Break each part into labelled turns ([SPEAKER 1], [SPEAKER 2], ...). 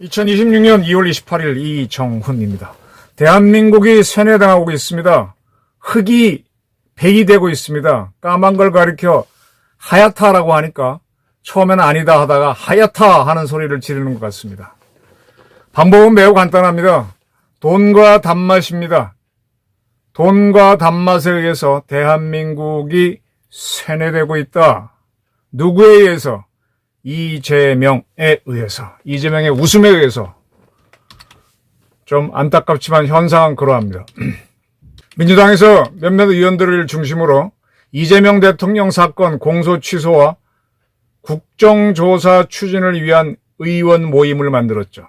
[SPEAKER 1] (2026년 2월 28일) 이정훈입니다. 대한민국이 세뇌당하고 있습니다. 흑이 백이 되고 있습니다. 까만 걸 가리켜 하얗다라고 하니까 처음에는 아니다 하다가 하얗다 하는 소리를 지르는 것 같습니다. 방법은 매우 간단합니다. 돈과 단맛입니다. 돈과 단맛에 의해서 대한민국이 세뇌되고 있다. 누구에 의해서? 이재명에 의해서. 이재명의 웃음에 의해서. 좀 안타깝지만 현상은 그러합니다. 민주당에서 몇몇 의원들을 중심으로 이재명 대통령 사건 공소 취소와 국정조사 추진을 위한 의원 모임을 만들었죠.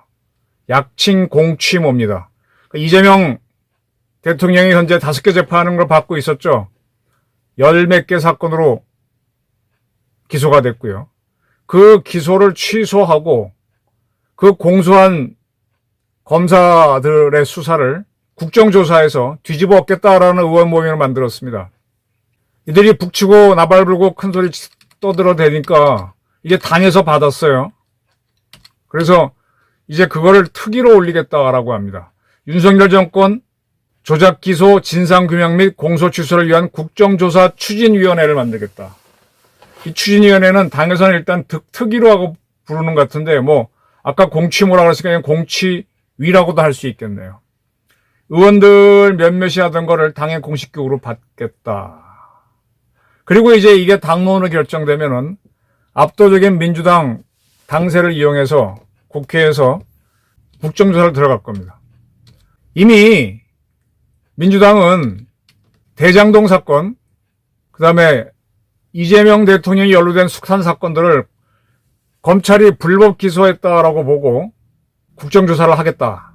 [SPEAKER 1] 약칭 공취모입니다. 이재명 대통령이 현재 5개 재판하는 걸 받고 있었죠. 10몇 개 사건으로 기소가 됐고요. 그 기소를 취소하고 그 공소한 검사들의 수사를 국정조사에서 뒤집어 엎겠다라는 의원 모임을 만들었습니다. 이들이 북치고 나발 불고 큰소리 떠들어대니까 이제 당에서 받았어요. 그래서 이제 그거를 특위로 올리겠다라고 합니다. 윤석열 정권 조작기소 진상규명 및 공소취소를 위한 국정조사 추진위원회를 만들겠다. 이 추진위원회는 당에서는 일단 특위로 하고 부르는 것 같은데 아까 공취모라고 했으니까 공취위라고도 할 수 있겠네요. 의원들 몇몇이 하던 거를 당의 공식격으로 받겠다. 그리고 이제 이게 당론으로 결정되면은 압도적인 민주당 당세를 이용해서 국회에서 국정조사를 들어갈 겁니다. 이미 민주당은 대장동 사건, 그 다음에 이재명 대통령이 연루된 숙산 사건들을 검찰이 불법 기소했다라고 보고 국정조사를 하겠다.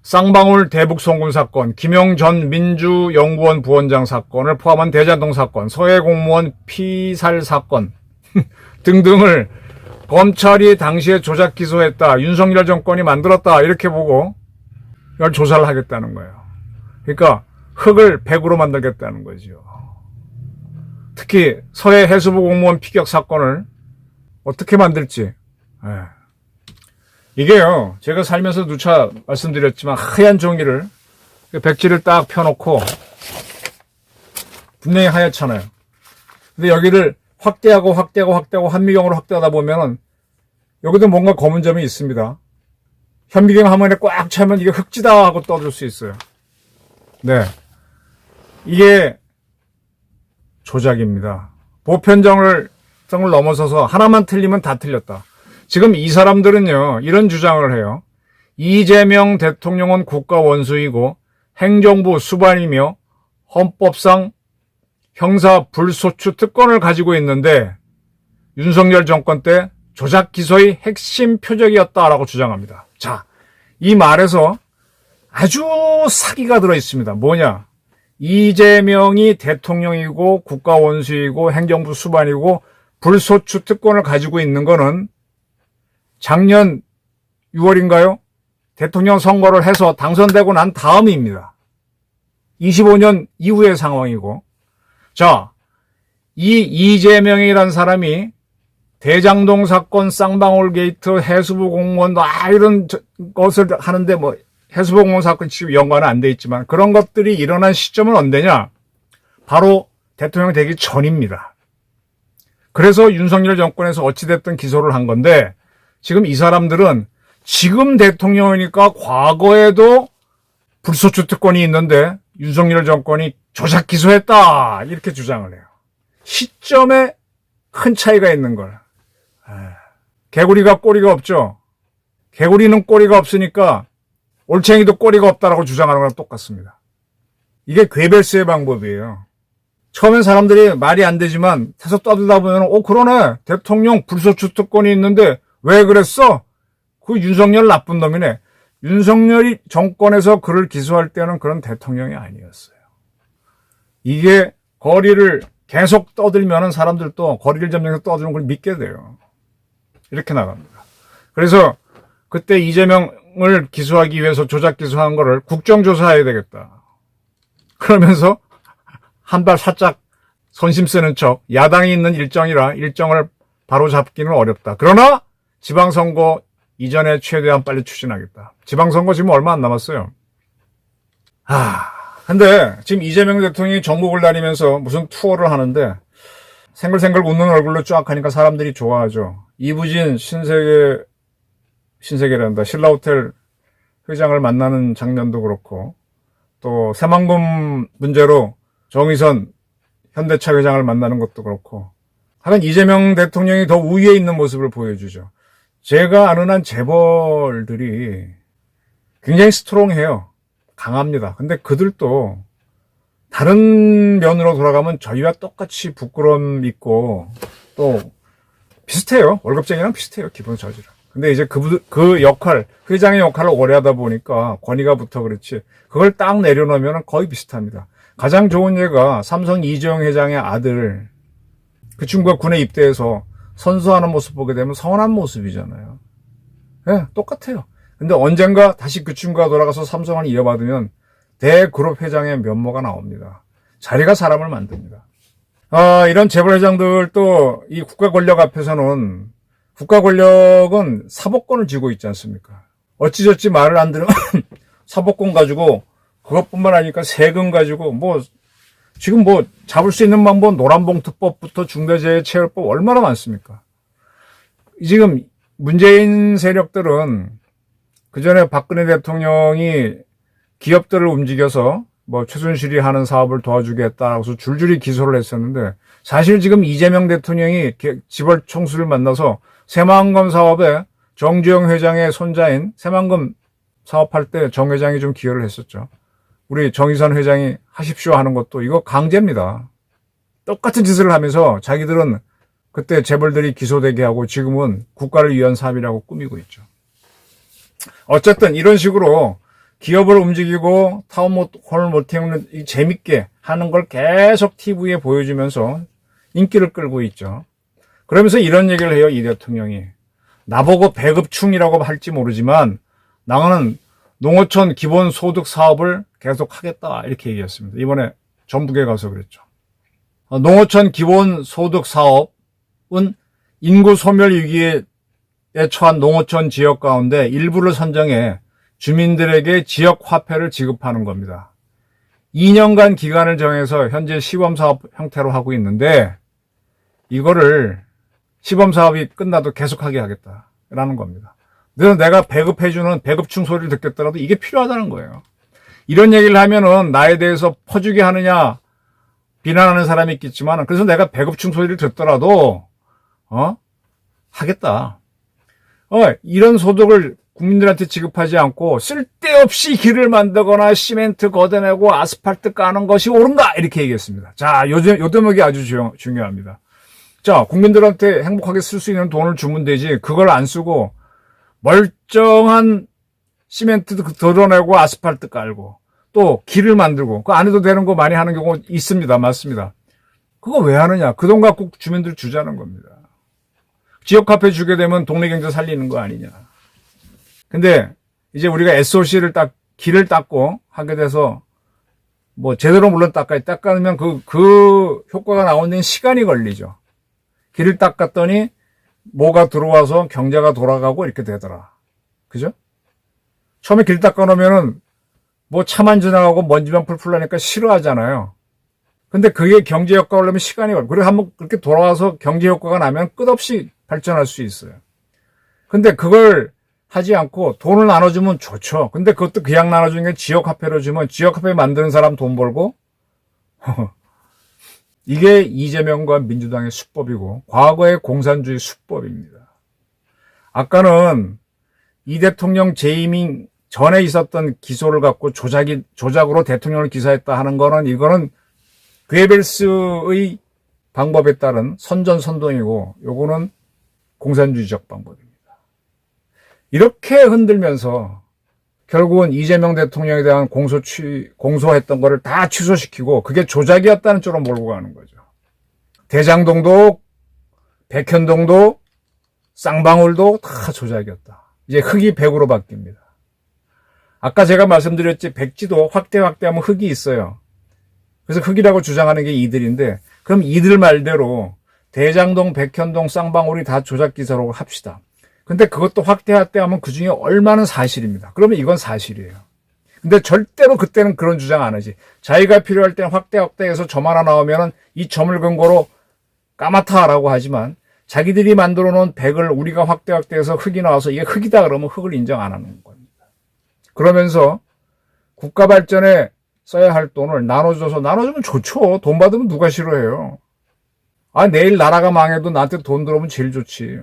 [SPEAKER 1] 쌍방울 대북 송금 사건, 김용 전 민주연구원 부원장 사건을 포함한 대장동 사건, 서해 공무원 피살 사건 등등을 검찰이 당시에 조작 기소했다. 윤석열 정권이 만들었다. 이렇게 보고 이걸 조사를 하겠다는 거예요. 그러니까 흑을 백으로 만들겠다는 거죠. 특히 서해 해수부 공무원 피격 사건을 어떻게 만들지. 이게요, 제가 살면서 누차 말씀드렸지만 하얀 종이를 백지를 딱 펴놓고 분명히 하얗잖아요. 근데 여기를 확대하고 현미경으로 확대하다 보면은 여기도 뭔가 검은 점이 있습니다. 현미경 화면에 꽉 차면 이게 흑지다 하고 떠들 수 있어요. 네, 이게 조작입니다. 보편정을 넘어서서 하나만 틀리면 다 틀렸다. 지금 이 사람들은요, 이런 주장을 해요. 이재명 대통령은 국가 원수이고 행정부 수반이며 헌법상 형사 불소추 특권을 가지고 있는데 윤석열 정권 때 조작 기소의 핵심 표적이었다라고 주장합니다. 자, 이 말에서 아주 사기가 들어있습니다. 뭐냐? 이재명이 대통령이고 국가 원수이고 행정부 수반이고 불소추 특권을 가지고 있는 거는 작년 6월인가요? 대통령 선거를 해서 당선되고 난 다음입니다. 25년 이후의 상황이고. 자, 이 이재명이라는 사람이 대장동 사건, 쌍방울 게이트, 해수부 공무원, 이런 것을 하는데 해수부 공무원 사건 지금 연관은 안 돼 있지만 그런 것들이 일어난 시점은 언제냐? 바로 대통령 되기 전입니다. 그래서 윤석열 정권에서 어찌됐든 기소를 한 건데 지금 이 사람들은 지금 대통령이니까 과거에도 불소추 특권이 있는데 윤석열 정권이 조작 기소했다 이렇게 주장을 해요. 시점에 큰 차이가 있는 걸. 개구리가 꼬리가 없죠. 개구리는 꼬리가 없으니까 올챙이도 꼬리가 없다라고 주장하는 거랑 똑같습니다. 이게 괴벨스의 방법이에요. 처음엔 사람들이 말이 안 되지만 계속 떠들다 보면 그러네. 대통령 불소추 특권이 있는데 왜 그랬어? 그 윤석열 나쁜 놈이네. 윤석열이 정권에서 그를 기소할 때는 그런 대통령이 아니었어요. 이게 거리를 계속 떠들면은 사람들도 거리를 점령해서 떠드는 걸 믿게 돼요. 이렇게 나갑니다. 그래서 그때 이재명 대통령을 기소하기 위해서 조작 기소한 거를 국정조사해야 되겠다. 그러면서 한 발 살짝 선심 쓰는 척 야당이 있는 일정이라 일정을 바로 잡기는 어렵다. 그러나 지방선거 이전에 최대한 빨리 추진하겠다. 지방선거 지금 얼마 안 남았어요. 근데 지금 이재명 대통령이 전국을 다니면서 무슨 투어를 하는데 생글생글 웃는 얼굴로 쫙 하니까 사람들이 좋아하죠. 이부진 신세계란다. 신라호텔 회장을 만나는 장면도 그렇고 또 새만금 문제로 정의선 현대차 회장을 만나는 것도 그렇고 하여간 이재명 대통령이 더 우위에 있는 모습을 보여주죠. 제가 아는 한 재벌들이 굉장히 스트롱해요. 강합니다. 근데 그들도 다른 면으로 돌아가면 저희와 똑같이 부끄러움 있고 또 비슷해요. 월급쟁이랑 비슷해요. 기본 저지랑. 근데 이제 그 역할, 회장의 역할을 오래 하다 보니까 권위가 붙어 그렇지 그걸 딱 내려놓으면 거의 비슷합니다. 가장 좋은 예가 삼성 이재용 회장의 아들, 그 친구가 군에 입대해서 선수하는 모습 보게 되면 서운한 모습이잖아요. 네, 똑같아요. 근데 언젠가 다시 그 친구가 돌아가서 삼성을 이어받으면 대그룹 회장의 면모가 나옵니다. 자리가 사람을 만듭니다. 이런 재벌 회장들도 이 국가 권력 앞에서는 국가 권력은 사법권을 쥐고 있지 않습니까? 어찌저찌 말을 안 들으면 사법권 가지고 그것뿐만 아니니까 세금 가지고 지금 잡을 수 있는 방법 노란봉투법부터 중대재해처벌법 얼마나 많습니까? 지금 문재인 세력들은 그전에 박근혜 대통령이 기업들을 움직여서 최순실이 하는 사업을 도와주겠다고 해서 줄줄이 기소를 했었는데 사실 지금 이재명 대통령이 지벌 총수를 만나서 새만금 사업에 정주영 회장의 손자인 새만금 사업할 때 정 회장이 좀 기여를 했었죠. 우리 정의선 회장이 하십시오 하는 것도 이거 강제입니다. 똑같은 짓을 하면서 자기들은 그때 재벌들이 기소되게 하고 지금은 국가를 위한 사업이라고 꾸미고 있죠. 어쨌든 이런 식으로 기업을 움직이고 타운홀을 못해오는 재밌게 하는 걸 계속 TV에 보여주면서 인기를 끌고 있죠. 그러면서 이런 얘기를 해요. 이 대통령이. 나보고 배급충이라고 할지 모르지만 나는 농어촌 기본소득 사업을 계속 하겠다 이렇게 얘기했습니다. 이번에 전북에 가서 그랬죠. 농어촌 기본소득 사업은 인구 소멸 위기에 처한 농어촌 지역 가운데 일부를 선정해 주민들에게 지역 화폐를 지급하는 겁니다. 2년간 기간을 정해서 현재 시범사업 형태로 하고 있는데 이거를 시범사업이 끝나도 계속하게 하겠다라는 겁니다. 그래서 내가 배급해주는 배급충 소리를 듣겠더라도 이게 필요하다는 거예요. 이런 얘기를 하면은 나에 대해서 퍼주게 하느냐 비난하는 사람이 있겠지만 그래서 내가 배급충 소리를 듣더라도 하겠다. 이런 소득을 국민들한테 지급하지 않고 쓸데없이 길을 만들거나 시멘트 걷어내고 아스팔트 까는 것이 옳은가 이렇게 얘기했습니다. 자, 요 대목이 아주 중요합니다. 자, 국민들한테 행복하게 쓸 수 있는 돈을 주면 되지 그걸 안 쓰고 멀쩡한 시멘트 걷어내고 아스팔트 깔고 또 길을 만들고 그 안 해도 되는 거 많이 하는 경우 있습니다. 맞습니다. 그거 왜 하느냐? 그 돈 갖고 주민들 주자는 겁니다. 지역 화폐 주게 되면 동네 경제 살리는 거 아니냐. 근데 이제 우리가 SOC를 길을 닦고 하게 돼서 제대로 물론 닦으면 그 효과가 나오는 데는 시간이 걸리죠. 길을 닦았더니 뭐가 들어와서 경제가 돌아가고 이렇게 되더라. 그죠? 처음에 길 닦아놓으면은 차만 지나가고 먼지만 풀풀 나니까 싫어하잖아요. 근데 그게 경제 효과가 오려면 시간이 걸려. 그리고 한번 그렇게 돌아와서 경제 효과가 나면 끝없이 발전할 수 있어요. 근데 그걸 하지 않고 돈을 나눠주면 좋죠. 근데 그것도 그냥 나눠주는 게 지역화폐로 주면 지역화폐 만드는 사람 돈 벌고 이게 이재명과 민주당의 수법이고 과거의 공산주의 수법입니다. 아까는 이 대통령 재임이 전에 있었던 기소를 갖고 조작으로 대통령을 기사했다 하는 거는 이거는 괴벨스의 방법에 따른 선전선동이고 요거는 공산주의적 방법입니다. 이렇게 흔들면서 결국은 이재명 대통령에 대한 공소했던 거를 다 취소시키고 그게 조작이었다는 쪽으로 몰고 가는 거죠. 대장동도 백현동도 쌍방울도 다 조작이었다. 이제 흙이 백으로 바뀝니다. 아까 제가 말씀드렸지 백지도 확대하면 흙이 있어요. 그래서 흙이라고 주장하는 게 이들인데 그럼 이들 말대로 대장동, 백현동, 쌍방울이 다 조작기사라고 합시다. 근데 그것도 확대하면 그 중에 얼마는 사실입니다. 그러면 이건 사실이에요. 근데 절대로 그때는 그런 주장 안 하지. 자기가 필요할 때는 확대해서 점 하나 나오면은 이 점을 근거로 까맣다라고 하지만 자기들이 만들어 놓은 백을 우리가 확대해서 흙이 나와서 이게 흙이다 그러면 흙을 인정 안 하는 겁니다. 그러면서 국가 발전에 써야 할 돈을 나눠주면 좋죠. 돈 받으면 누가 싫어해요. 내일 나라가 망해도 나한테 돈 들어오면 제일 좋지.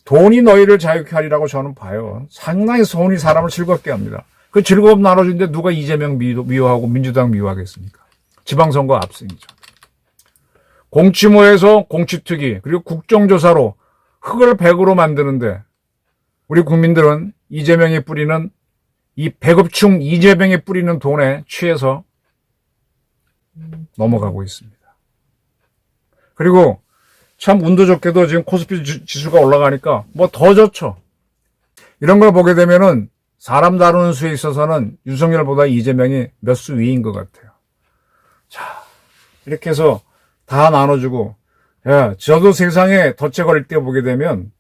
[SPEAKER 1] 돈이 너희를 자유케 하리라고 저는 봐요. 상당히 돈이 사람을 즐겁게 합니다. 그 즐거움 나눠주는데 누가 이재명 미워하고 민주당 미워하겠습니까? 지방선거 압승이죠. 공치모에서 공치투기 그리고 국정조사로 흙을 백으로 만드는데 우리 국민들은 이재명이 뿌리는 이 백업충 이재명이 뿌리는 돈에 취해서 넘어가고 있습니다. 그리고 참 운도 좋게도 지금 코스피 지수가 올라가니까 뭐 더 좋죠. 이런 걸 보게 되면은 사람 다루는 수에 있어서는 윤석열보다 이재명이 몇 수 위인 것 같아요. 자, 이렇게 해서 다 나눠주고, 저도 세상에 덫에 걸릴 때 보게 되면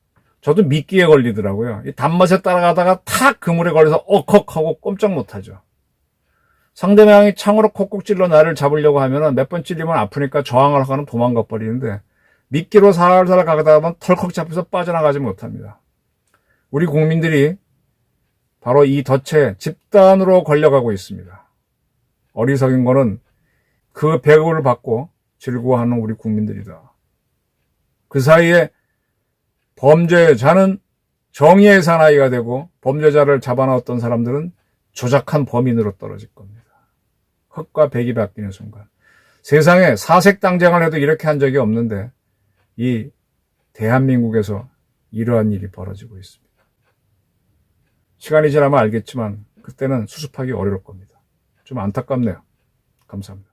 [SPEAKER 1] 저도 미끼에 걸리더라고요. 이 단맛에 따라가다가 탁 그물에 걸려서 억헉하고 꼼짝 못하죠. 상대방이 창으로 콕콕 찔러 나를 잡으려고 하면은 몇 번 찔리면 아프니까 저항을 하거나 도망가 버리는데 미끼로 살살 가다가 보면 털컥 잡혀서 빠져나가지 못합니다. 우리 국민들이 바로 이 덫에 집단으로 걸려가고 있습니다. 어리석은 거는 그 배급을 받고 즐거워하는 우리 국민들이다. 그 사이에 범죄자는 정의의 사나이가 되고 범죄자를 잡아넣었던 사람들은 조작한 범인으로 떨어질 겁니다. 흑과 백이 바뀌는 순간. 세상에 사색당장을 해도 이렇게 한 적이 없는데 이 대한민국에서 이러한 일이 벌어지고 있습니다. 시간이 지나면 알겠지만 그때는 수습하기 어려울 겁니다. 좀 안타깝네요. 감사합니다.